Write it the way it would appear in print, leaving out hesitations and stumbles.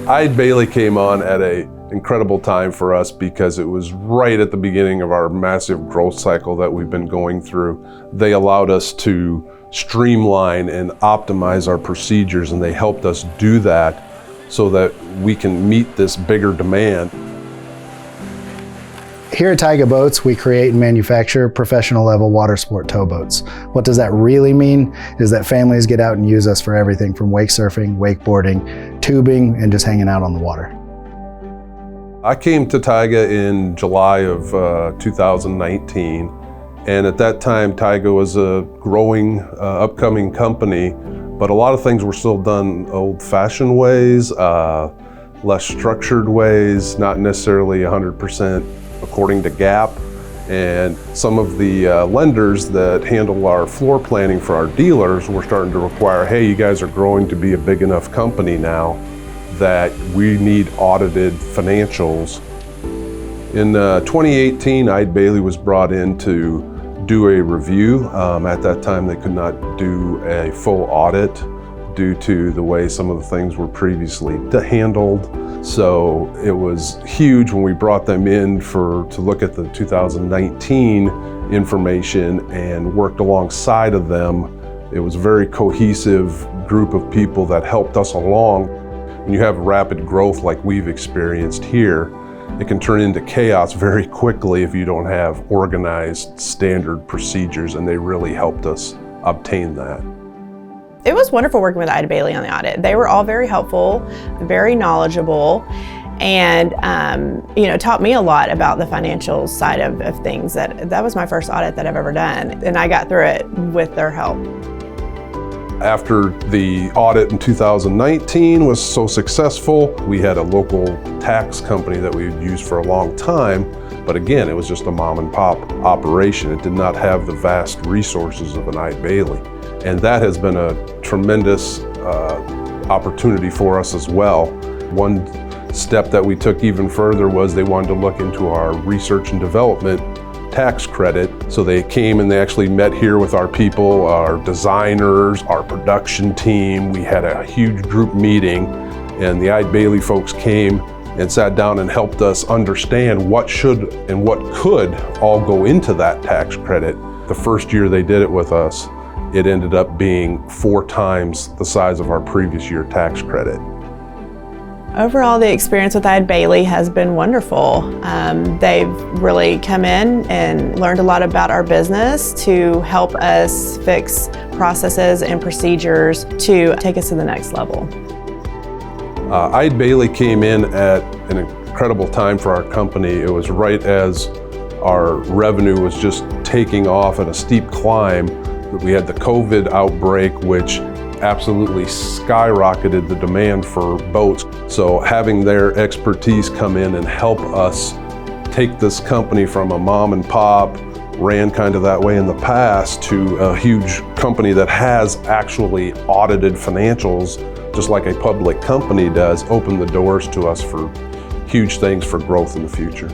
Eide Bailly came on at an incredible time for us because it was right at the beginning of our massive growth cycle that we've been going through. They allowed us to streamline and optimize our procedures, and they helped us do that so that we can meet this bigger demand. Here at Tige Boats, we create and manufacture professional level water sport towboats. What does that really mean is that families get out and use us for everything from wake surfing, wakeboarding, tubing, and just hanging out on the water. I came to Tige in July of 2019, and at that time Tige was a growing, upcoming company, but a lot of things were still done old-fashioned ways, less structured ways, not necessarily 100% according to GAAP. And some of the lenders that handle our floor planning for our dealers were starting to require, hey, you guys are growing to be a big enough company now that we need audited financials. In 2018, Eide Bailly was brought in to do a review. At that time, they could not do a full audit due to the way some of the things were previously handled. So it was huge when we brought them in to look at the 2019 information and worked alongside of them. It was a very cohesive group of people that helped us along. When you have rapid growth like we've experienced here, it can turn into chaos very quickly if you don't have organized standard procedures, and they really helped us obtain that. It was wonderful working with Eide Bailly on the audit. They were all very helpful, very knowledgeable, and taught me a lot about the financial side of things. That was my first audit that I've ever done, and I got through it with their help. After the audit in 2019 was so successful, we had a local tax company that we had used for a long time, but again, it was just a mom and pop operation. It did not have the vast resources of an Eide Bailly. And that has been a tremendous opportunity for us as well. One step that we took even further was they wanted to look into our research and development tax credit. So they came and they actually met here with our people, our designers, our production team. We had a huge group meeting, and the Eide Bailly folks came and sat down and helped us understand what should and what could all go into that tax credit. The first year they did it with us, it ended up being 4 times the size of our previous year tax credit. Overall, the experience with Eide Bailly has been wonderful. They've really come in and learned a lot about our business to help us fix processes and procedures to take us to the next level. Eide Bailly came in at an incredible time for our company. It was right as our revenue was just taking off at a steep climb. We had the COVID outbreak, which absolutely skyrocketed the demand for boats. So having their expertise come in and help us take this company from a mom and pop, ran kind of that way in the past, to a huge company that has actually audited financials, just like a public company does, opened the doors to us for huge things for growth in the future.